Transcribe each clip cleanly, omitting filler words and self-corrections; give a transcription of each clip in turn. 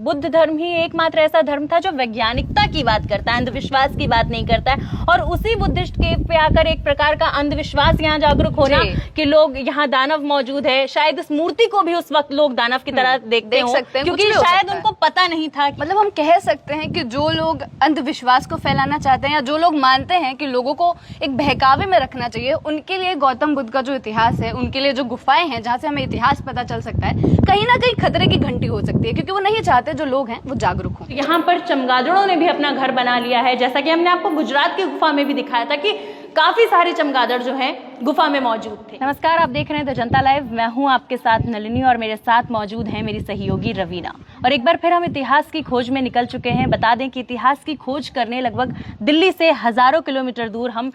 बुद्ध धर्म ही एकमात्र ऐसा धर्म था जो वैज्ञानिकता की बात करता है, अंधविश्वास की बात नहीं करता है। और उसी बुद्धिस्ट केव पे आकर एक प्रकार का अंधविश्वास यहाँ जागरूक होना कि लोग यहाँ दानव मौजूद है, शायद इस मूर्ति को भी उस वक्त लोग दानव की तरह देखते हो, क्योंकि शायद उनको पता नहीं था। मतलब हम कह सकते हैं कि जो लोग अंधविश्वास को फैलाना चाहते हैं या जो लोग मानते हैं कि लोगों को एक बहकावे में रखना चाहिए, उनके लिए गौतम बुद्ध का जो इतिहास है, उनके लिए जो गुफाएं हैं जहाँ से हमें इतिहास पता चल सकता है, कहीं ना कहीं खतरे की घंटी हो सकती है, क्योंकि वो नहीं चाहते जो लोग हैं वो जागरूक हों। यहाँ पर चमगादड़ों ने भी अपना घर बना लिया है, जैसा कि हमने आपको गुजरात की गुफा में भी दिखाया था कि काफी सारे चमगादड़ जो हैं गुफा में मौजूद थे। नमस्कार, आप देख रहे हैं द जनता लाइव। मैं हूं आपके साथ नलिनी और मेरे साथ मौजूद हैं मेरी सहयोगी रवीना। और एक बार फिर हम इतिहास की खोज में निकल चुके हैं। बता दें कि इतिहास की खोज करने लगभग दिल्ली से हजारों किलोमीटर दूर हम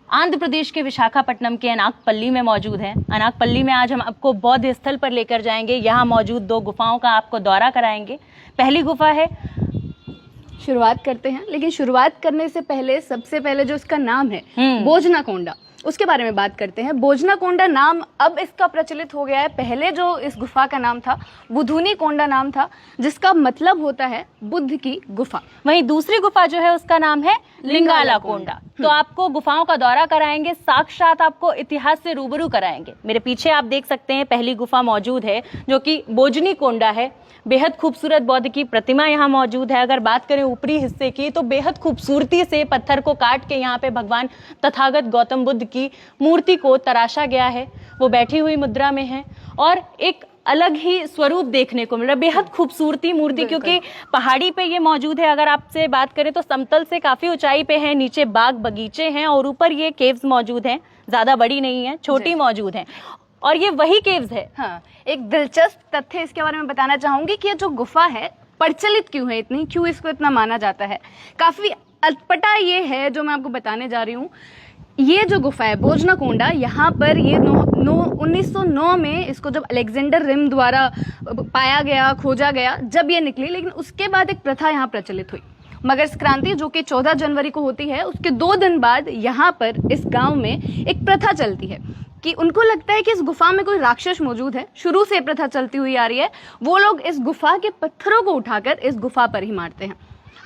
आंध्र प्रदेश के विशाखापट्टनम के अनाकपल्ली में मौजूद हैं। अनाकपल्ली में आज हम आपको बौद्ध स्थल पर लेकर जाएंगे। यहाँ मौजूद 2 गुफाओं का आपको दौरा कराएंगे। पहली गुफा है, शुरुआत करते हैं, लेकिन शुरुआत करने से पहले सबसे पहले जो इसका नाम है बोजनाकोंडा, उसके बारे में बात करते हैं। बोजनाकोंडा नाम अब इसका प्रचलित हो गया है। पहले जो इस गुफा का नाम था बुधुनी कोंडा नाम था, जिसका मतलब होता है बुद्ध की गुफा। वहीं दूसरी गुफा जो है उसका नाम है लिंगाला कोंडा। तो आपको गुफाओं का दौरा कराएंगे, साक्षात आपको इतिहास से रूबरू कराएंगे। मेरे पीछे आप देख सकते हैं पहली गुफा मौजूद है जो कि बोजनी कोंडा है। बेहद खूबसूरत बौद्ध की प्रतिमा यहाँ मौजूद है। अगर बात करें ऊपरी हिस्से की तो बेहद खूबसूरती से पत्थर को काट के यहाँ पे भगवान तथागत गौतम बुद्ध की मूर्ति को तराशा गया है। वो बैठी हुई मुद्रा में है और एक अलग ही स्वरूप देखने को मिल रहा है। बेहद खूबसूरती मूर्ति, क्योंकि पहाड़ी पे ये मौजूद है। अगर आपसे बात करें तो समतल से काफी ऊंचाई पे है, नीचे बाग बगीचे हैं और ऊपर ये केव्स मौजूद हैं। ज्यादा बड़ी नहीं है, छोटी मौजूद है और ये वही केव्स है। हाँ, एक दिलचस्प तथ्य इसके बारे में बताना चाहूंगी कि ये जो गुफा है प्रचलित क्यों है इतनी, क्यों इसको इतना माना जाता है। काफी अटपटा ये है जो मैं आपको बताने जा रही हूँ। ये जो गुफा है बोजनाकोंडा, यहाँ पर ये 1909 में इसको जब अलेक्जेंडर रिम द्वारा पाया गया, खोजा गया, जब ये निकली, लेकिन उसके बाद एक प्रथा यहाँ प्रचलित हुई। मकर संक्रांति जो कि 14 जनवरी को होती है, उसके 2 दिन बाद यहाँ पर इस गांव में एक प्रथा चलती है कि उनको लगता है कि इस गुफा में कोई राक्षस मौजूद है। शुरू से प्रथा चलती हुई आ रही है। वो लोग इस गुफा के पत्थरों को उठाकर इस गुफा पर ही मारते हैं।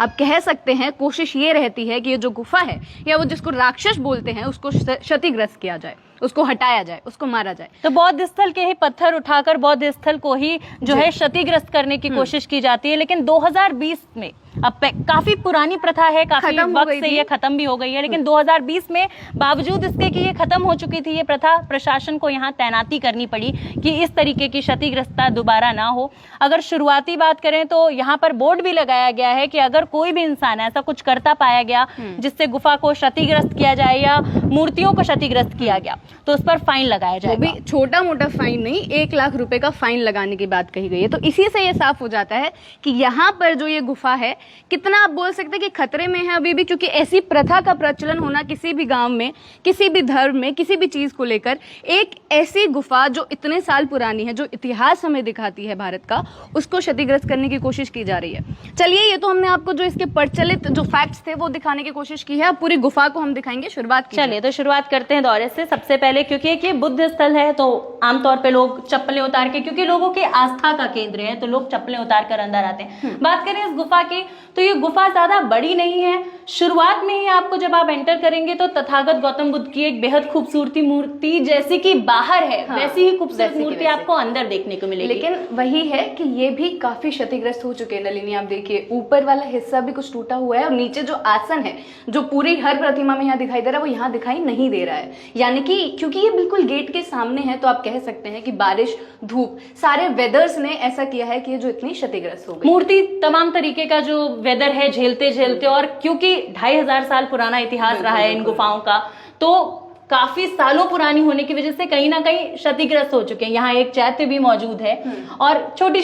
आप कह सकते हैं कोशिश ये रहती है कि ये जो गुफा है या वो जिसको राक्षस बोलते हैं उसको क्षतिग्रस्त किया जाए, उसको हटाया जाए, उसको मारा जाए। तो बौद्ध स्थल के ही पत्थर उठाकर बौद्ध स्थल को ही जो है क्षतिग्रस्त करने की कोशिश की जाती है। लेकिन 2020 में, अब काफी पुरानी प्रथा है, काफी वक्त से ये खत्म भी हो गई है, लेकिन 2020 में बावजूद इसके कि ये खत्म हो चुकी थी ये प्रथा, प्रशासन को यहाँ तैनाती करनी पड़ी कि इस तरीके की क्षतिग्रस्तता दोबारा ना हो। अगर शुरुआती बात करें तो यहाँ पर बोर्ड भी लगाया गया है कि अगर कोई भी इंसान ऐसा कुछ करता पाया गया जिससे गुफा को क्षतिग्रस्त किया जाए या मूर्तियों को क्षतिग्रस्त किया गया तो उस पर फाइन लगाया जाएगा। वो भी छोटा मोटा फाइन नहीं, 1 लाख रुपए का फाइन लगाने की बात कही गई है। तो इसी से ये साफ हो जाता है कि यहाँ पर जो ये गुफा है कितना आप बोल सकते हैं कि खतरे में है अभी भी, क्योंकि ऐसी प्रथा का प्रचलन होना किसी भी गांव में, किसी भी धर्म में, किसी भी चीज को लेकर, एक ऐसी गुफा जो इतने साल पुरानी है, जो इतिहास हमें दिखाती है भारत का, उसको क्षतिग्रस्त करने की कोशिश की जा रही है। चलिए, ये तो हमने आपको जो इसके प्रचलित जो फैक्ट्स थे वो दिखाने की कोशिश की है। अब पूरी गुफा को हम दिखाएंगे। शुरुआत चलिए तो शुरुआत करते हैं दौरे से। सबसे पहले क्योंकि ये बुद्ध स्थल है तो आमतौर पे लोग चप्पलें उतार के, क्योंकि लोगों के आस्था का केंद्र है, तो लोग चप्पलें उतार कर अंदर आते हैं। बात करें इस गुफा की तो ये गुफा ज्यादा बड़ी नहीं है। शुरुआत में ही आपको जब आप एंटर करेंगे तो तथागत गौतम बुद्ध की एक बेहद खूबसूरती मूर्ति जैसी कि बाहर है, वैसी ही खूबसूरत मूर्ति आपको अंदर देखने को मिलेगी। लेकिन वही है कि ये भी काफी क्षतिग्रस्त हो चुके हैं। नलिनी, आप देखिए ऊपर वाला हिस्सा भी कुछ टूटा हुआ है और नीचे जो आसन है, जो पूरी हर प्रतिमा में यहाँ दिखाई दे रहा है, वो यहाँ दिखाई नहीं दे रहा है। यानी कि क्योंकि ये बिल्कुल गेट के सामने है, तो आप कह सकते हैं कि बारिश, धूप, सारे वेदर्स ने ऐसा किया है कि ये जो इतनी क्षतिग्रस्त हो गई। मूर्ति तमाम तरीके का जो वेदर है झेलते झेलते, और क्योंकि 2500 साल पुराना इतिहास रहा है इन गुफाओं का, तो काफी सालों पुरानी होने की वजह से कहीं ना कहीं क्षतिग्रस्त हो चुके हैं। यहाँ एक चैत्य भी मौजूद है और छोटी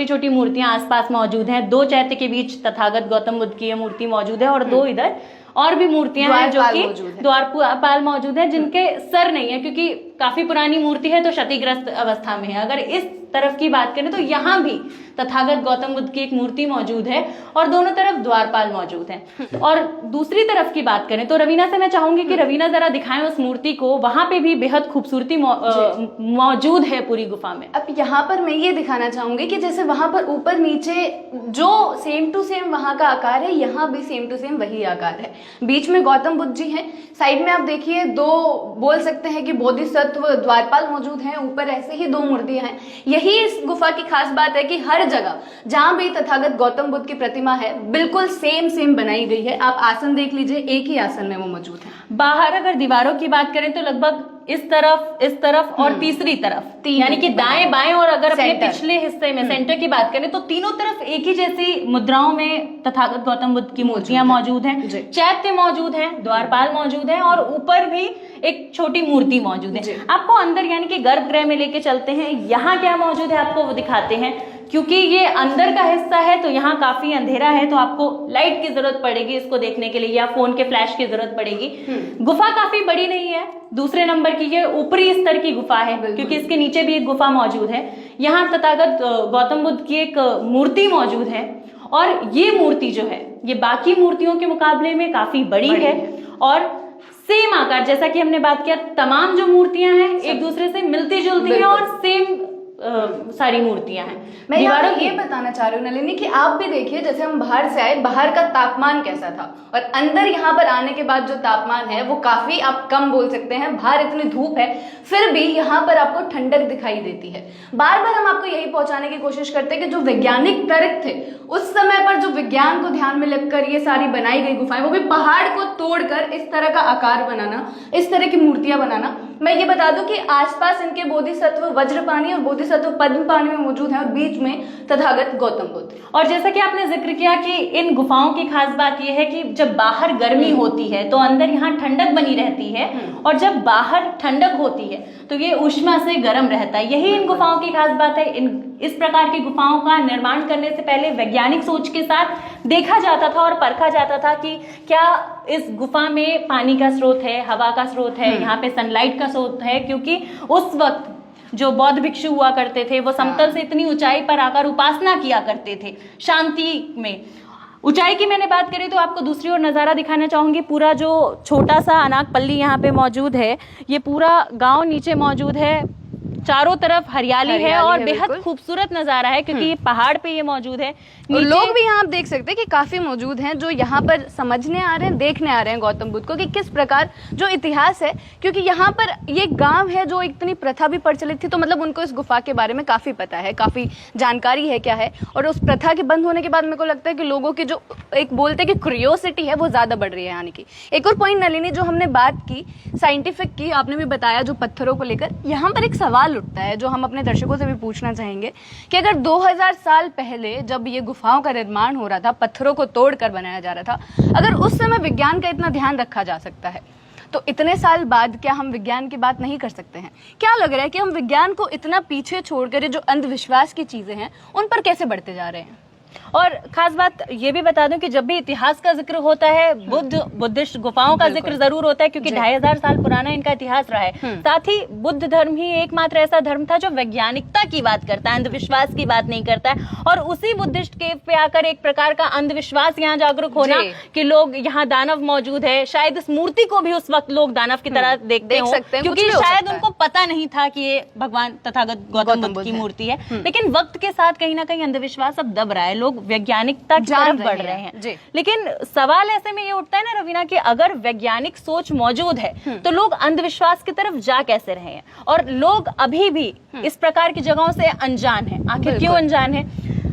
छोटी मूर्तियां आसपास मौजूद हैं। 2 चैत्य के बीच तथागत गौतम बुद्ध की मूर्ति मौजूद है और 2 इधर और भी मूर्तियां हैं जो कि द्वारपाल मौजूद है, जिनके सर नहीं है, क्योंकि काफी पुरानी मूर्ति है तो क्षतिग्रस्त अवस्था में है। अगर इस तरफ की बात करें तो यहाँ भी तथागत गौतम बुद्ध की एक मूर्ति मौजूद है और दोनों तरफ द्वारपाल मौजूद हैं। और दूसरी तरफ की बात करें तो रवीना से मैं चाहूंगी कि रवीना जरा दिखाएं उस मूर्ति को, वहां पे भी बेहद खूबसूरती मौजूद है पूरी गुफा में। अब यहाँ पर मैं ये दिखाना चाहूंगी कि जैसे वहां पर ऊपर नीचे जो सेम टू सेम वहां का आकार है, यहाँ भी सेम टू सेम वही आकार है। बीच में गौतम बुद्ध जी हैं, साइड में आप देखिए दो बोल सकते हैं कि बोधिसत्व द्वारपाल मौजूद हैं, ऊपर ऐसे ही दो मूर्तियां हैं। यही इस गुफा की खास बात है कि हर जगह जहां भी तथागत गौतम बुद्ध की प्रतिमा है बिल्कुल सेम बनाई गई है। आप आसन देख लीजिए, एक ही आसन में वो मौजूद है। बाहर अगर दीवारों की बात करें तो लगभग इस तरफ और तीसरी तरफ, यानी कि दाएं बाएं, और अगर अपने पिछले हिस्से में सेंटर की बात करें तो तीनों तरफ एक ही जैसी मुद्राओं में तथागत गौतम बुद्ध की मूर्तियां मौजूद हैं, चैत्य मौजूद हैं, द्वारपाल मौजूद हैं और ऊपर भी एक छोटी मूर्ति मौजूद है। आपको अंदर यानी कि गर्भगृह में लेके चलते हैं, यहाँ क्या मौजूद है आपको वो दिखाते हैं। क्योंकि ये अंदर का हिस्सा है तो यहाँ काफी अंधेरा है, तो आपको लाइट की जरूरत पड़ेगी इसको देखने के लिए, या फोन के फ्लैश की जरूरत पड़ेगी। गुफा काफी बड़ी नहीं है, दूसरे नंबर की ये ऊपरी स्तर की गुफा है क्योंकि इसके नीचे भी एक गुफा मौजूद है। यहाँ तथागत गौतम बुद्ध की एक मूर्ति मौजूद है और ये मूर्ति जो है ये बाकी मूर्तियों के मुकाबले में काफी बड़ी है और सेम आकार, जैसा कि हमने बात किया, तमाम जो मूर्तियां हैं एक दूसरे से मिलती जुलती हैं और सेम सारी मूर्तियां हैं। मैं यहाँ ये बताना चाह रही हूँ नलिनी कि आप भी देखिए, जैसे हम बाहर से आए, बाहर का तापमान कैसा था और अंदर यहाँ पर आने के बाद जो तापमान है वो काफी आप कम बोल सकते हैं। बाहर इतनी धूप है फिर भी यहाँ पर आपको ठंडक दिखाई देती है। बार बार हम आपको यही पहुंचाने की कोशिश करते हैं कि जो वैज्ञानिक तर्क थे उस समय पर, जो विज्ञान को ध्यान में रखकर ये सारी बनाई गई गुफाएं, वो भी पहाड़ को तोड़कर इस तरह का आकार बनाना, इस तरह की मूर्तियां बनाना। मैं ये बता दूं कि आसपास इनके बोधिसत्व वज्रपाणि और बोधिसत्व पद्मपाणि में मौजूद हैं और बीच में तथागत गौतम बुद्ध। और जैसा कि आपने जिक्र किया कि इन गुफाओं की खास बात यह है कि जब बाहर गर्मी होती है तो अंदर यहाँ ठंडक बनी रहती है और जब बाहर ठंडक होती है तो ये ऊष्मा से गर्म रहता है। यही इन गुफाओं की खास बात है। इस प्रकार की गुफाओं का निर्माण करने से पहले वैज्ञानिक सोच के साथ देखा जाता था और परखा जाता था कि क्या इस गुफा में पानी का स्रोत है, हवा का स्रोत है, यहाँ पे सनलाइट का स्रोत है। क्योंकि उस वक्त जो बौद्ध भिक्षु हुआ करते थे वो समतल से इतनी ऊंचाई पर आकर उपासना किया करते थे शांति में। ऊंचाई की मैंने बात करी तो आपको दूसरी ओर नज़ारा दिखाना चाहूंगी। पूरा जो छोटा सा अनाकपल्ली यहाँ पे मौजूद है, ये पूरा गांव नीचे मौजूद है, चारों तरफ हरियाली है और बेहद खूबसूरत नजारा है क्योंकि ये पहाड़ पे ये मौजूद है। लोग भी यहाँ आप देख सकते हैं कि काफी मौजूद हैं जो यहाँ पर समझने आ रहे हैं, देखने आ रहे हैं गौतम बुद्ध को कि किस प्रकार जो इतिहास है। क्योंकि यहाँ पर ये गांव है जो इतनी प्रथा भी प्रचलित थी, तो मतलब उनको इस गुफा के बारे में काफी पता है, काफी जानकारी है क्या है। और उस प्रथा के बंद होने के बाद मेरे को लगता है कि लोगों की जो एक बोलते हैं कि क्यूरियोसिटी है वो ज्यादा बढ़ रही है आने की। एक और पॉइंट नलिनी, जो हमने बात की साइंटिफिक की, आपने भी बताया जो पत्थरों को लेकर, यहाँ पर एक सवाल उठता है जो हम अपने दर्शकों से भी पूछना चाहेंगे कि अगर 2000 साल पहले जब ये गुफाओं का निर्माण हो रहा था, पत्थरों को तोड़कर बनाया जा रहा था, अगर उस समय विज्ञान का इतना ध्यान रखा जा सकता है तो इतने साल बाद क्या हम विज्ञान की बात नहीं कर सकते हैं? क्या लग रहा है कि हम विज्ञान को इतना पीछे छोड़कर ये जो अंधविश्वास की चीजें हैं उन पर कैसे बढ़ते जा रहे हैं? और खास बात ये भी बता दूं कि जब भी इतिहास का जिक्र होता है बुद्धिस्ट गुफाओं का जिक्र जरूर होता है क्योंकि 2500 साल पुराना इनका इतिहास रहा है। साथ ही बुद्ध धर्म ही एकमात्र ऐसा धर्म था जो वैज्ञानिकता की बात करता है, अंधविश्वास की बात नहीं करता है। और उसी बुद्धिस्ट केव पे आकर एक प्रकार का अंधविश्वास यहाँ जागरूक होना कि लोग यहाँ दानव मौजूद है, शायद इस मूर्ति को भी उस वक्त लोग दानव की तरह देखते हो क्योंकि शायद उनको पता नहीं था कि ये भगवान तथागत गौतम बुद्ध की मूर्ति है। लेकिन वक्त के साथ कहीं ना कहीं अंधविश्वास अब दब रहा है, लोग वैज्ञानिकता की तरफ बढ़ रहे हैं। लेकिन सवाल ऐसे में ये उठता है ना रवीना कि अगर वैज्ञानिक सोच मौजूद है तो लोग अंधविश्वास की तरफ जा कैसे रहे हैं? और लोग अभी भी इस प्रकार की जगहों से अनजान हैं। आखिर क्यों अनजान है?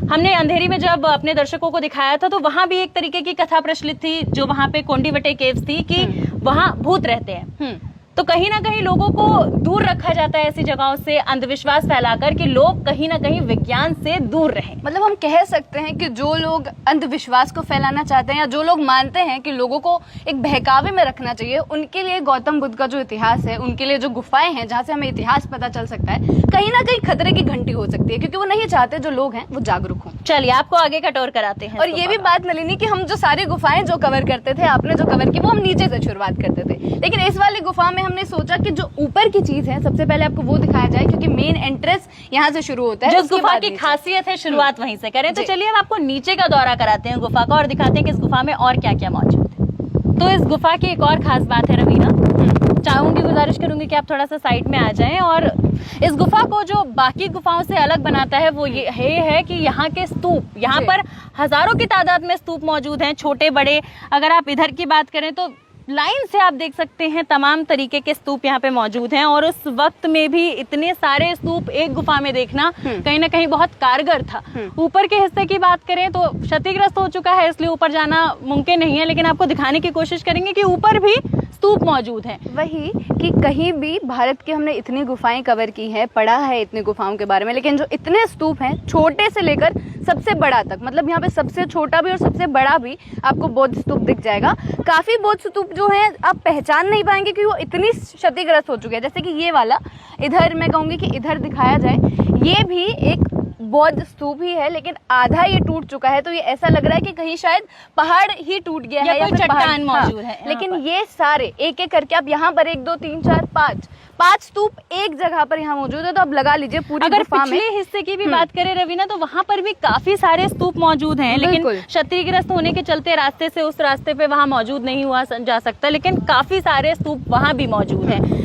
हमने अंधेरी में जब अपने दर्शकों को दिखाया था तो वहां भी एक तरीके की कथा प्रचलित थी जो वहां पे कोंडीवटे केव्स थी कि वहां भूत रहते हैं। तो कहीं ना कहीं लोगों को दूर रखा जाता है ऐसी जगहों से, अंधविश्वास फैलाकर कि लोग कहीं ना कहीं विज्ञान से दूर रहें। मतलब हम कह सकते हैं कि जो लोग अंधविश्वास को फैलाना चाहते हैं या जो लोग मानते हैं कि लोगों को एक बहकावे में रखना चाहिए, उनके लिए गौतम बुद्ध का जो इतिहास है, उनके लिए जो गुफाएं हैं जहाँ से हमें इतिहास पता चल सकता है, कहीं ना कहीं खतरे की घंटी हो सकती है क्योंकि वो नहीं चाहते जो लोग हैं वो जागरूक हों। चलिए आपको आगे का टूर कराते हैं। और ये भी बात नलिनी कि हम जो सारी गुफाएं जो कवर करते थे, आपने जो कवर की वो हम नीचे से शुरुआत करते थे, लेकिन इस वाली गुफा में हमने सोचा कि जो ऊपर की चीज है सबसे पहले आपको वो दिखाया जाए, क्योंकि मेन एंट्रेंस यहाँ से शुरू होता है। जो उसके गुफा बाद की नीचे। खासियत है शुरुआत वहीं से करें। तो जी। चलिए हम आपको नीचे का दौरा कराते हैं गुफा का और दिखाते हैं कि इस गुफा में और क्या क्या मौजूद है। तो इस गुफा की एक और खास बात है रवीना, चाहूंगी, गुजारिश करूंगी कि आप थोड़ा सा साइड में आ जाएं। और इस गुफा को जो बाकी गुफाओं से अलग बनाता है वो ये है कि यहाँ के स्तूप, यहाँ जी। पर हजारों की तादाद में स्तूप मौजूद हैं, छोटे बड़े। अगर आप इधर की बात करें तो लाइन से आप देख सकते हैं तमाम तरीके के स्तूप यहाँ पे मौजूद हैं। और उस वक्त में भी इतने सारे स्तूप एक गुफा में देखना कहीं ना कहीं बहुत कारगर था। ऊपर के हिस्से की बात करें तो क्षतिग्रस्त हो चुका है, इसलिए ऊपर जाना मुमकिन नहीं है, लेकिन आपको दिखाने की कोशिश करेंगे कि ऊपर भी स्तूप मौजूद हैं। वही कि कहीं भी भारत की हमने इतनी गुफाएं कवर की हैं, पढ़ा है इतनी गुफाओं के बारे में, लेकिन जो इतने स्तूप हैं छोटे से लेकर सबसे बड़ा तक, मतलब यहाँ पे सबसे छोटा भी और सबसे बड़ा भी आपको बौद्ध स्तूप दिख जाएगा। काफ़ी बौद्ध स्तूप जो हैं आप पहचान नहीं पाएंगे क्योंकि वो इतनी क्षतिग्रस्त हो चुके हैं। जैसे कि ये वाला इधर, मैं कहूँगी कि इधर दिखाया जाए, ये भी एक बौद्ध स्तूप ही है, लेकिन आधा ये टूट चुका है। तो ये ऐसा लग रहा है कि कहीं शायद पहाड़ ही टूट गया या है, कोई फिर चट्टान पहाड़- मौजूद हाँ, है यहाँ लेकिन पर। ये सारे एक एक करके आप यहाँ पर 1 2 3 4 5 स्तूप एक जगह पर यहाँ मौजूद है। तो आप लगा लीजिए पूरी अगर गुफा में। पिछले हिस्से की भी बात करें रवीना, तो वहां पर भी काफी सारे स्तूप मौजूद हैं, लेकिन बिल्कुल। क्षतिग्रस्त होने के चलते रास्ते से उस रास्ते पे वहां मौजूद नहीं हुआ जा सकता, लेकिन काफी सारे स्तूप वहां भी मौजूद हैं।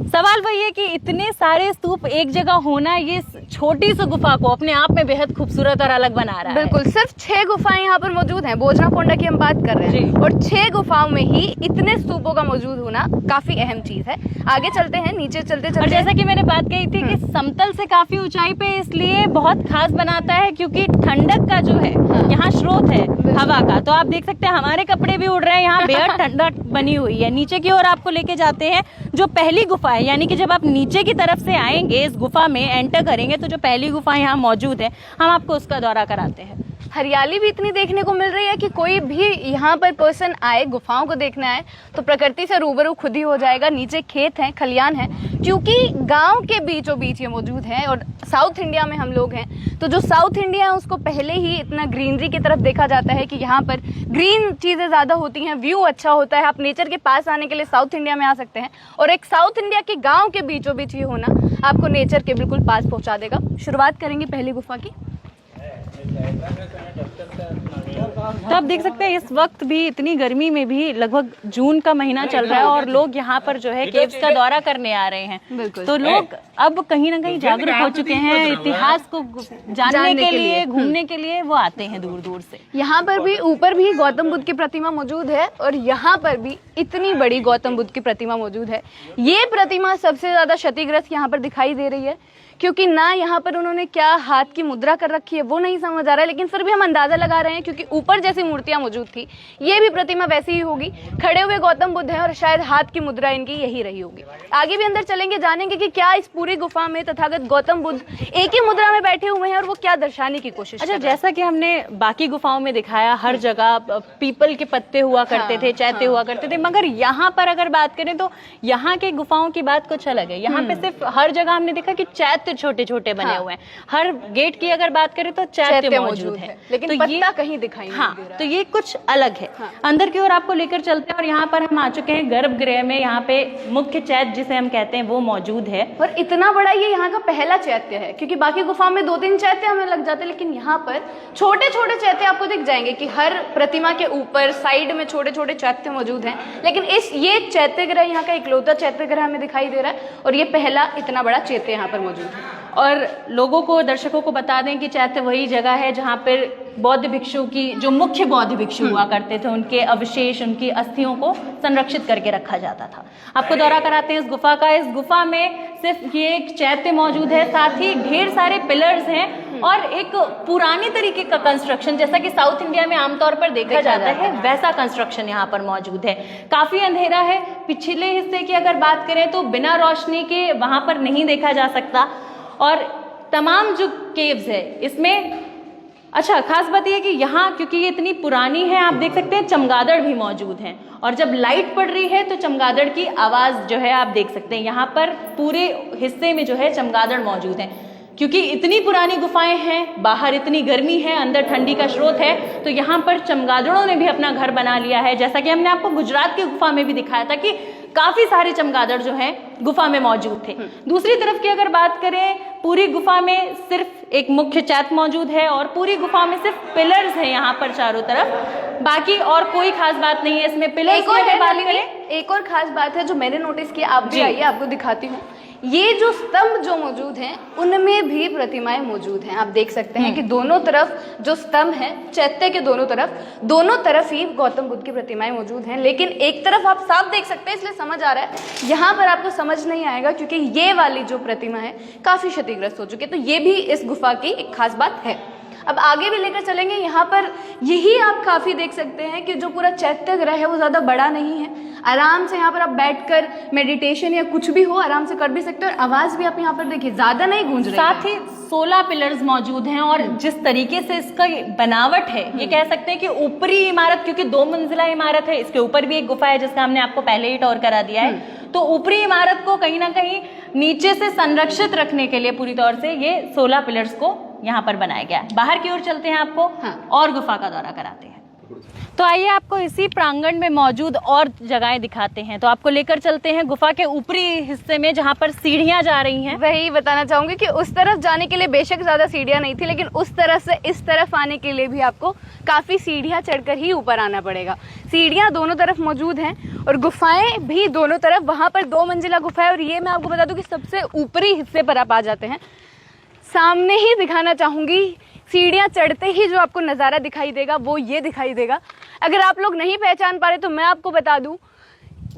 सवाल वही है कि इतने सारे स्तूप एक जगह होना ये छोटी सी गुफा को अपने आप में बेहद खूबसूरत और अलग बना रहा है। बिल्कुल, सिर्फ 6 गुफाएं यहाँ पर मौजूद हैं। बोजनाकोंडा की हम बात कर रहे हैं, जी। और 6 गुफाओं में ही इतने स्तूपों का मौजूद होना काफी अहम चीज है। आगे चलते हैं, नीचे चलते और चलते जैसा कि मैंने बात कही थी कि समतल से काफी ऊंचाई पे इसलिए बहुत खास बनाता है क्योंकि ठंडक का जो है यहाँ स्रोत है हवा का। तो आप देख सकते हैं हमारे कपड़े भी उड़ रहे हैं, यहाँ बेहद ठंडक बनी हुई है। नीचे की ओर आपको लेके जाते हैं, जो पहली गुफा है, यानी कि जब आप नीचे की तरफ से आएंगे इस गुफा में एंटर करेंगे तो जो पहली गुफा यहाँ मौजूद है हम आपको उसका दौरा कराते हैं। हरियाली भी इतनी देखने को मिल रही है कि कोई भी यहाँ पर पर्सन आए, गुफाओं को देखने आए, तो प्रकृति से रूबरू खुद ही हो जाएगा। नीचे खेत हैं, खलियान हैं, क्योंकि गांव के बीचों बीच ये मौजूद है। और साउथ इंडिया में हम लोग हैं, तो जो साउथ इंडिया है उसको पहले ही इतना ग्रीनरी की तरफ देखा जाता है कि यहाँ पर ग्रीन चीज़ें ज़्यादा होती हैं, व्यू अच्छा होता है। आप नेचर के पास आने के लिए साउथ इंडिया में आ सकते हैं, और एक साउथ इंडिया के गाँव के बीचों बीच ये होना आपको नेचर के बिल्कुल पास पहुँचा देगा। शुरुआत करेंगे पहली गुफा की। तो आप देख सकते हैं इस वक्त भी इतनी गर्मी में भी लगभग जून का महीना चल रहा है और लोग यहाँ पर जो है केव्स का दौरा करने आ रहे हैं। बिल्कुल। तो लोग अब कहीं ना कहीं जागरूक हो चुके हैं, इतिहास को जानने के लिए, घूमने के लिए वो आते हैं दूर दूर से। यहाँ पर भी ऊपर भी गौतम बुद्ध की प्रतिमा मौजूद है, और यहाँ पर भी इतनी बड़ी गौतम बुद्ध की प्रतिमा मौजूद है। ये प्रतिमा सबसे ज्यादा क्षतिग्रस्त यहाँ पर दिखाई दे रही है, क्योंकि ना यहाँ पर उन्होंने क्या हाथ की मुद्रा कर रखी है वो नहीं समझ आ रहा है, लेकिन फिर भी हम अंदाजा लगा रहे हैं क्योंकि ऊपर जैसी मूर्तियां मौजूद थी, ये भी प्रतिमा वैसी ही होगी। खड़े हुए गौतम बुद्ध हैं और शायद हाथ की मुद्रा इनकी यही रही होगी। आगे भी अंदर चलेंगे, जानेंगे कि क्या इस पूरी गुफा में तथागत गौतम बुद्ध एक ही मुद्रा में बैठे हुए हैं और वो क्या दर्शाने की कोशिश कर अच्छा, रहे हैं। जैसा कि हमने बाकी गुफाओं में दिखाया, हर जगह पीपल के पत्ते हुआ करते थे, चैत्य हुआ करते थे, मगर यहाँ पर अगर बात करें तो यहाँ के गुफाओं की बात कुछ अलग है। यहाँ पे सिर्फ हर जगह हमने देखा कि चैत्य छोटे छोटे बने हुए हैं। हर गेट की अगर बात करें तो चैत्य मौजूद है, लेकिन तो पत्ता कहीं दिखाई नहीं हाँ, दे रहा। तो ये कुछ अलग है। अंदर की ओर आपको लेकर चलते हैं और यहाँ पर हम आ चुके हैं गर्भगृह में। यहाँ पे मुख्य चैत्य जिसे हम कहते हैं वो मौजूद है। और इतना बड़ा ये यहाँ का पहला चैत्य है, क्योंकि बाकी गुफा में 2-3 चैत्य हमें लग जाते हैं, लेकिन यहाँ पर छोटे छोटे चैत्य आपको दिख जाएंगे कि हर प्रतिमा के ऊपर साइड में छोटे छोटे चैत्य मौजूद हैं। लेकिन ये चैत्य ग्रह यहाँ का इकलौता चैत्य ग्रह हमें दिखाई दे रहा है, और ये पहला इतना बड़ा चैत्य यहाँ पर मौजूद है। और लोगों को, दर्शकों को बता दें कि चैत्य वही जगह है जहाँ पर बौद्ध भिक्षु की, जो मुख्य बौद्ध भिक्षु हुआ करते थे, उनके अवशेष, उनकी अस्थियों को संरक्षित करके रखा जाता था। आपको दौरा कराते हैं इस गुफा का। इस गुफा में सिर्फ ये एक चैत्य मौजूद है, साथ ही ढेर सारे पिलर्स हैं और एक पुरानी तरीके का कंस्ट्रक्शन, जैसा कि साउथ इंडिया में आमतौर पर देखा जाता है, वैसा कंस्ट्रक्शन यहाँ पर मौजूद है। काफी अंधेरा है। पिछले हिस्से की अगर बात करें तो बिना रोशनी के वहां पर नहीं देखा जा सकता। और तमाम जो केव्स है इसमें, अच्छा खास बात यह कि यहाँ क्योंकि ये इतनी पुरानी है, आप देख सकते हैं चमगादड़ भी मौजूद हैं, और जब लाइट पड़ रही है तो चमगादड़ की आवाज़ जो है आप देख सकते हैं। यहाँ पर पूरे हिस्से में जो है चमगादड़ मौजूद हैं। क्योंकि इतनी पुरानी गुफाएं हैं, बाहर इतनी गर्मी है, अंदर ठंडी का स्रोत है, तो यहाँ पर चमगादड़ों ने भी अपना घर बना लिया है। जैसा कि हमने आपको गुजरात की गुफा में भी दिखाया था कि काफी सारे चमगादड़ जो हैं गुफा में मौजूद थे। दूसरी तरफ की अगर बात करें, पूरी गुफा में सिर्फ एक मुख्य चैत्य मौजूद है और पूरी गुफा में सिर्फ पिलर्स हैं यहाँ पर चारों तरफ, बाकी और कोई खास बात नहीं है इसमें। पिलर्स एक और की अगर बात है, करें, एक और खास बात है जो मैंने नोटिस किया, आप भी जी। आइए आपको दिखाती हूँ। ये जो स्तंभ जो मौजूद हैं उनमें भी प्रतिमाएं मौजूद हैं। आप देख सकते हैं कि दोनों तरफ जो स्तंभ हैं, चैत्य के दोनों तरफ ही गौतम बुद्ध की प्रतिमाएं मौजूद हैं, लेकिन एक तरफ आप साफ देख सकते हैं, इसलिए समझ आ रहा है। यहाँ पर आपको समझ नहीं आएगा क्योंकि ये वाली जो प्रतिमा है काफी क्षतिग्रस्त हो चुकी है, तो ये भी इस गुफा की एक खास बात है। अब आगे भी लेकर चलेंगे। यहाँ पर यही आप काफी देख सकते हैं कि जो पूरा चैत्य ग्रह है वो ज्यादा बड़ा नहीं है। आराम से यहाँ पर आप बैठकर मेडिटेशन या कुछ भी हो आराम से कर भी सकते हो, और आवाज भी आप यहाँ पर देखिए ज्यादा नहीं गूंज रही है। साथ ही 16 पिलर्स मौजूद हैं और जिस तरीके से इसका बनावट है, ये कह सकते हैं कि ऊपरी इमारत, क्योंकि 2 मंजिला इमारत है, इसके ऊपर भी एक गुफा है जिसका हमने आपको पहले ही टूर करा दिया है, तो ऊपरी इमारत को कहीं ना कहीं नीचे से संरक्षित रखने के लिए पूरी तौर से ये 16 पिलर्स को यहाँ पर बनाया गया है। बाहर की ओर चलते हैं, आपको और गुफा का दौरा कराते हैं। तो आइए आपको इसी प्रांगण में मौजूद और जगहें दिखाते हैं। तो आपको लेकर चलते हैं गुफा के ऊपरी हिस्से में जहाँ पर सीढ़ियाँ जा रही हैं। वही बताना चाहूंगी कि उस तरफ जाने के लिए बेशक ज्यादा सीढ़ियां नहीं थी, लेकिन उस तरफ से इस तरफ आने के लिए भी आपको काफी सीढ़ियां चढ़कर ही ऊपर आना पड़ेगा। सीढ़ियां दोनों तरफ मौजूद हैं और गुफाएं भी दोनों तरफ। वहां पर 2 मंजिला गुफा है और ये मैं आपको बता दूं कि सबसे ऊपरी हिस्से पर आप आ जाते हैं। सामने ही दिखाना चाहूंगी, सीढ़ियां चढ़ते ही जो आपको नज़ारा दिखाई देगा वो ये दिखाई देगा। अगर आप लोग नहीं पहचान पा रहे तो मैं आपको बता दूं,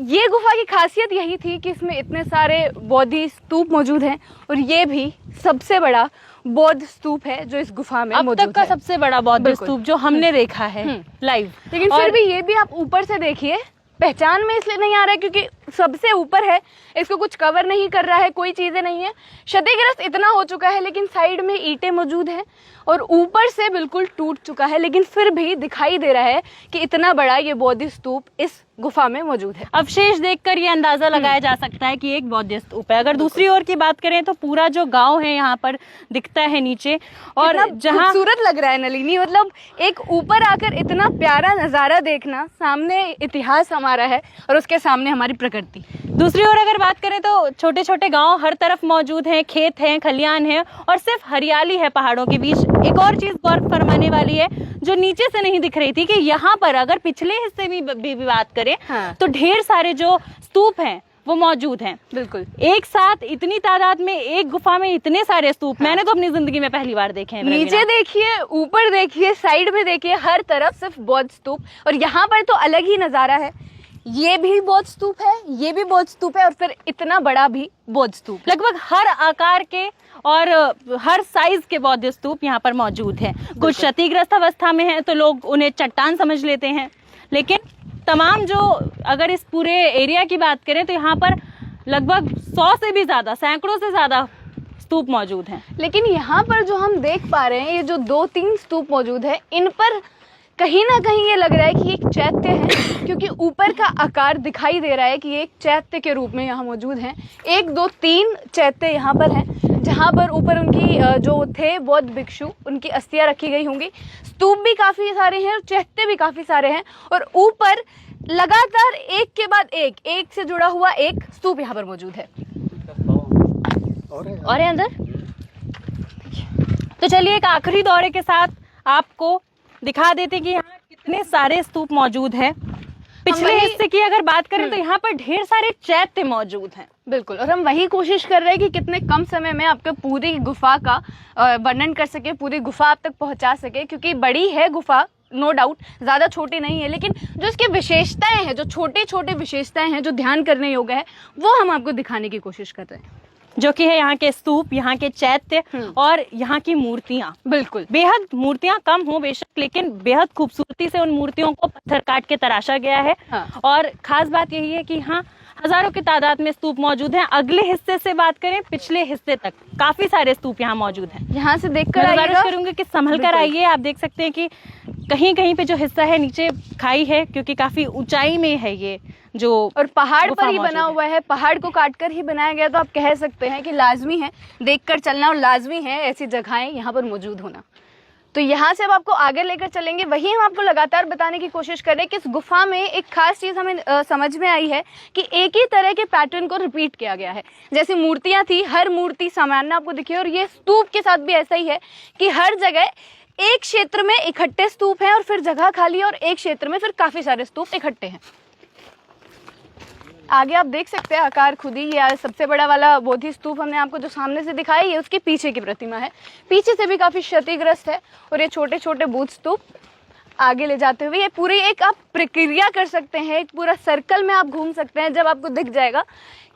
ये गुफा की खासियत यही थी कि इसमें इतने सारे बौद्ध स्तूप मौजूद हैं और ये भी सबसे बड़ा बौद्ध स्तूप है जो इस गुफा में अब तक का सबसे बड़ा बौद्ध स्तूप जो हमने देखा है लाइव। लेकिन फिर भी ये भी आप ऊपर से देखिए, पहचान में इसलिए नहीं आ रहा है क्योंकि सबसे ऊपर है, इसको कुछ कवर नहीं कर रहा है, कोई चीजें नहीं है, क्षतिग्रस्त इतना हो चुका है, लेकिन साइड में ईंटें मौजूद हैं और ऊपर से बिल्कुल टूट चुका है, लेकिन फिर भी दिखाई दे रहा है कि इतना बड़ा ये बौद्ध स्तूप इस गुफा में मौजूद है। अवशेष देखकर ये अंदाजा लगाया जा सकता है कि एक बौद्ध स्तूप है। अगर दूसरी ओर की बात करें तो पूरा जो गांव है यहाँ पर दिखता है नीचे, और जहाँ खूबसूरत लग रहा है नलिनी, मतलब एक ऊपर आकर इतना प्यारा नजारा देखना, सामने इतिहास हमारा है और उसके सामने हमारी प्रकृति। दूसरी ओर अगर बात करें तो छोटे छोटे गांव हर तरफ मौजूद हैं, खेत हैं, खलियान हैं और सिर्फ हरियाली है पहाड़ों के बीच। एक और चीज गौर फरमाने वाली है जो नीचे से नहीं दिख रही थी कि यहाँ पर अगर पिछले हिस्से भी बात करें तो ढेर सारे जो स्तूप हैं वो मौजूद हैं। बिल्कुल एक साथ इतनी तादाद में एक गुफा में इतने सारे स्तूप मैंने तो अपनी जिंदगी में पहली बार देखे हैं। नीचे देखिए, ऊपर देखिए, साइड में देखिए, हर तरफ सिर्फ बौद्ध स्तूप। और यहाँ पर तो अलग ही नजारा है, ये भी बौद्ध स्तूप है, ये भी बौद्ध स्तूप है और फिर इतना बड़ा भी बौद्ध स्तूप। लगभग हर आकार के और हर साइज के बौद्ध स्तूप यहाँ पर मौजूद हैं। कुछ क्षतिग्रस्त अवस्था में हैं तो लोग उन्हें चट्टान समझ लेते हैं, लेकिन तमाम जो अगर इस पूरे एरिया की बात करें तो यहाँ पर लगभग 100 से भी ज़्यादा, सैकड़ों से ज़्यादा स्तूप मौजूद हैं। लेकिन यहाँ पर जो हम देख पा रहे हैं, ये जो 2-3 स्तूप मौजूद है, इन पर कहीं ना कहीं ये लग रहा है कि एक चैत्य है, क्योंकि ऊपर का आकार दिखाई दे रहा है कि एक चैत्य के रूप में यहाँ मौजूद हैं। 1, 2, 3 चैत्य यहाँ पर हैं, जहाँ पर ऊपर उनकी जो थे बौद्ध भिक्षु, उनकी अस्थियाँ रखी गई होंगी। स्तूप भी काफ़ी सारे हैं और चैत्य भी काफ़ी सारे हैं और ऊपर लगातार एक के बाद एक से जुड़ा हुआ एक स्तूप यहाँ पर मौजूद है। और है अंदर। तो चलिए एक आखिरी दौरे के साथ आपको दिखा देते हैं कि यहाँ कितने सारे स्तूप मौजूद हैं। पिछले हिस्से की अगर बात करें तो यहाँ पर ढेर सारे चैत्य मौजूद हैं। बिल्कुल, और हम वही कोशिश कर रहे हैं कि कितने कम समय में आपको पूरी गुफा का वर्णन कर सके, पूरी गुफा आप तक पहुँचा सके, क्योंकि बड़ी है गुफा, नो डाउट, ज़्यादा छोटी नहीं है, लेकिन जो इसकी विशेषताएं हैं, जो छोटे छोटे विशेषताएं हैं जो ध्यान करने योग्य है, वो हम आपको दिखाने की कोशिश कर रहे हैं, जो कि है यहाँ के स्तूप, यहाँ के चैत्य और यहाँ की मूर्तियाँ। बिल्कुल, बेहद मूर्तियाँ कम हो बेशक, लेकिन बेहद खूबसूरती से उन मूर्तियों को पत्थर काट के तराशा गया है। और खास बात यही है कि यहाँ हजारों की तादाद में स्तूप मौजूद हैं। अगले हिस्से से बात करें, पिछले हिस्से तक काफी सारे स्तूप यहाँ मौजूद हैं। यहाँ से देखकर गुजारिश करूंगी कि संभल कर आइए। आप देख सकते हैं कि कहीं कहीं पे जो हिस्सा है नीचे खाई है, क्योंकि काफी ऊंचाई में है ये जो और पहाड़ गुफा पर ही मौजूद बना हुआ है, पहाड़ को काटकर ही बनाया गया। तो आप कह सकते हैं कि लाजमी है देखकर चलना और लाजमी है ऐसी जगहें यहाँ पर मौजूद होना। तो यहाँ से अब आपको आगे लेकर चलेंगे, वही हम आपको लगातार बताने की कोशिश कर रहे हैं कि इस गुफा में एक खास चीज़ हमें समझ में आई है कि एक ही तरह के पैटर्न को रिपीट किया गया है। जैसे मूर्तियाँ थी, हर मूर्ति सामान्य आपको दिखी, और ये स्तूप के साथ भी ऐसा ही है कि हर जगह एक क्षेत्र में इकट्ठे स्तूप हैं और फिर जगह खाली है, और एक क्षेत्र में फिर काफ़ी सारे स्तूप इकट्ठे हैं। आगे आप देख सकते हैं आकार खुद ही, ये सबसे बड़ा वाला बोधि स्तूप हमने आपको जो सामने से दिखाई, ये उसके पीछे की प्रतिमा है, पीछे से भी काफ़ी क्षतिग्रस्त है। और ये छोटे छोटे बोध स्तूप आगे ले जाते हुए ये पूरी एक आप प्रक्रिया कर सकते हैं, एक पूरा सर्कल में आप घूम सकते हैं। जब आपको दिख जाएगा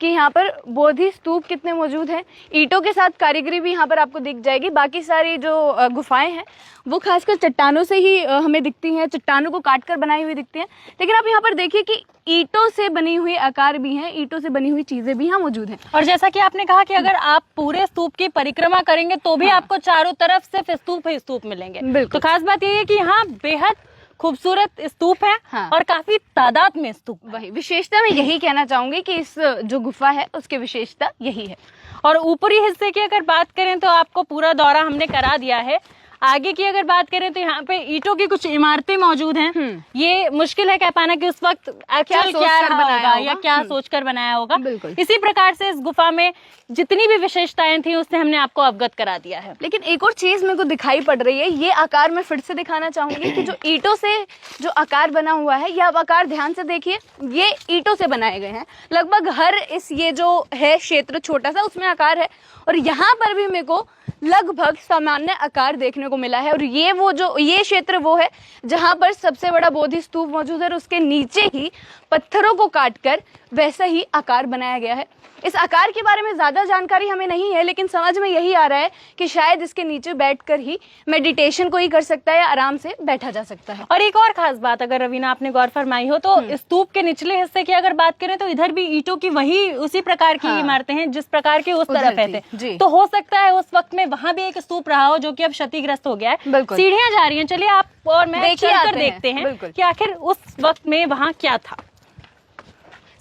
कि यहाँ पर बोधि स्तूप कितने मौजूद हैं, ईंटों के साथ कारीगरी भी यहाँ पर आपको दिख जाएगी। बाकी सारी जो गुफाएं हैं वो खासकर चट्टानों से ही हमें दिखती हैं, चट्टानों को काट कर बनाई हुई दिखती हैं। लेकिन आप यहाँ पर देखिए कि ईंटों से बनी हुई आकार भी हैं, ईंटों से बनी हुई चीज़ें भी यहाँ मौजूद हैं। और जैसा कि आपने कहा कि अगर आप पूरे स्तूप की परिक्रमा करेंगे तो भी आपको चारों तरफ सिर्फ स्तूप ही स्तूप मिलेंगे। बिल्कुल। तो खास बात यह है कि यहाँ बेहद खूबसूरत स्तूप है हाँ। और काफी तादाद में स्तूप। वही विशेषता मैं यही कहना चाहूंगी कि इस जो गुफा है उसकी विशेषता यही है। और ऊपरी हिस्से की अगर बात करें तो आपको पूरा दौरा हमने करा दिया है। आगे की अगर बात करें तो यहाँ पे ईंटों की कुछ इमारतें मौजूद हैं। ये मुश्किल है कह पाना कि उस वक्त एक्चुअल क्या सोचकर रहा बनाया होगा या होगा। क्या सोचकर बनाया होगा। बिल्कुल। इसी प्रकार से इस गुफा में जितनी भी विशेषताएं थी उससे हमने आपको अवगत करा दिया है। लेकिन एक और चीज मेरे को दिखाई पड़ रही है, ये आकार मैं फिर से दिखाना चाहूंगी कि जो ईंटों से जो आकार बना हुआ है, ये आप आकार ध्यान से देखिए, ये ईंटों से बनाए गए हैं। लगभग हर इस ये जो है क्षेत्र छोटा सा उसमें आकार है, और यहाँ पर भी मेरे को लगभग सामान्य आकार देखने को मिला है। और ये क्षेत्र वो है जहाँ पर सबसे बड़ा बोधि स्तूप मौजूद है, और उसके नीचे ही पत्थरों को काटकर वैसा ही आकार बनाया गया है। इस आकार के बारे में ज़्यादा जानकारी हमें नहीं है, लेकिन समझ में यही आ रहा है कि शायद इसके नीचे बैठकर ही मेडिटेशन कोई कर सकता है या आराम से बैठा जा सकता है। और एक और खास बात अगर रवीना आपने गौर फरमाई हो तो स्तूप के निचले हिस्से की अगर बात करें तो इधर भी ईंटों की वही उसी प्रकार की इमारतें हैं जिस प्रकार की उस तरफ उधर थे। जी। तो हो सकता है उस वक्त में वहां भी एक स्तूप रहा हो जो कि अब क्षतिग्रस्त हो गया है। बिल्कुल। सीढ़ियां जा रही हैं, चलिए आप और मैं देखिए चलकर आते हैं। देखते हैं बिल्कुल। कि आखिर उस वक्त में वहां क्या था।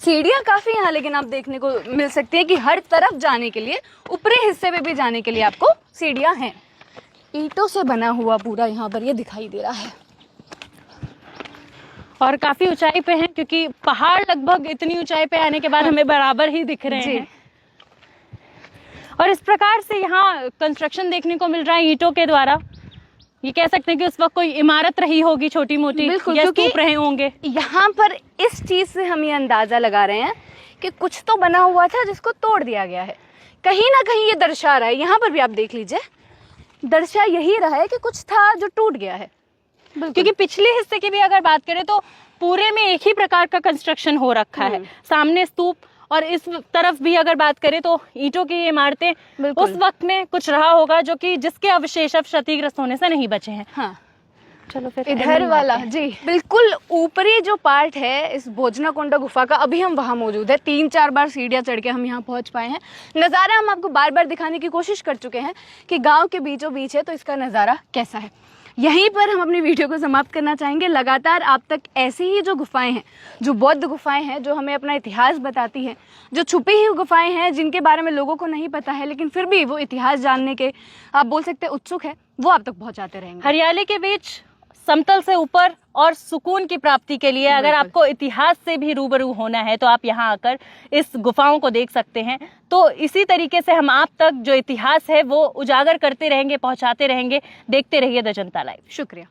सीढ़ियाँ काफी यहाँ लेकिन आप देखने को मिल सकती है कि हर तरफ जाने के लिए, ऊपरी हिस्से में भी जाने के लिए आपको सीढ़ियाँ हैं। ईंटों से बना हुआ पूरा यहाँ पर ये दिखाई दे रहा है, और काफी ऊंचाई पे हैं क्योंकि पहाड़ लगभग इतनी ऊंचाई पे आने के बाद हमें बराबर ही दिख रहे हैं। और इस प्रकार से यहाँ कंस्ट्रक्शन देखने को मिल रहा है ईंटों के द्वारा। ये कह सकते हैं कि उस वक्त कोई इमारत रही होगी छोटी मोटी, बिल्कुल, या क्योंकि स्तूप रहे होंगे। यहाँ पर इस चीज से हम ये अंदाजा लगा रहे हैं कि कुछ तो बना हुआ था जिसको तोड़ दिया गया है। कहीं ना कहीं ये दर्शा रहा है, यहाँ पर भी आप देख लीजिए, दर्शा यही रहा है कि कुछ था जो टूट गया है। क्योंकि पिछले हिस्से की भी अगर बात करें तो पूरे में एक ही प्रकार का कंस्ट्रक्शन हो रखा है। सामने स्तूप और इस तरफ भी अगर बात करें तो ईंटों की इमारतें। उस वक्त में कुछ रहा होगा जो कि जिसके अवशेष अब क्षतिग्रस्त होने से नहीं बचे हैं। हाँ, चलो फिर इधर वाला जी बिल्कुल ऊपरी जो पार्ट है इस भोजनाकोंडा गुफा का, अभी हम वहाँ मौजूद है। 3-4 बार सीढ़ियाँ चढ़ के हम यहाँ पहुँच पाए हैं। नज़ारा हम आपको बार बार दिखाने की कोशिश कर चुके हैं कि गांव के बीचों बीच है तो इसका नज़ारा कैसा है। यहीं पर हम अपनी वीडियो को समाप्त करना चाहेंगे। लगातार आप तक ऐसी ही जो गुफाएं हैं, जो बौद्ध गुफाएं हैं, जो हमें अपना इतिहास बताती हैं, जो छुपी हुई गुफाएं हैं जिनके बारे में लोगों को नहीं पता है लेकिन फिर भी वो इतिहास जानने के आप बोल सकते हैं उत्सुक है, वो आप तक पहुँचाते रहेंगे। हरियाली के बीच समतल से ऊपर और सुकून की प्राप्ति के लिए अगर आपको इतिहास से भी रूबरू होना है तो आप यहाँ आकर इस गुफाओं को देख सकते हैं। तो इसी तरीके से हम आप तक जो इतिहास है वो उजागर करते रहेंगे, पहुँचाते रहेंगे। देखते रहिए द जनता लाइव। शुक्रिया।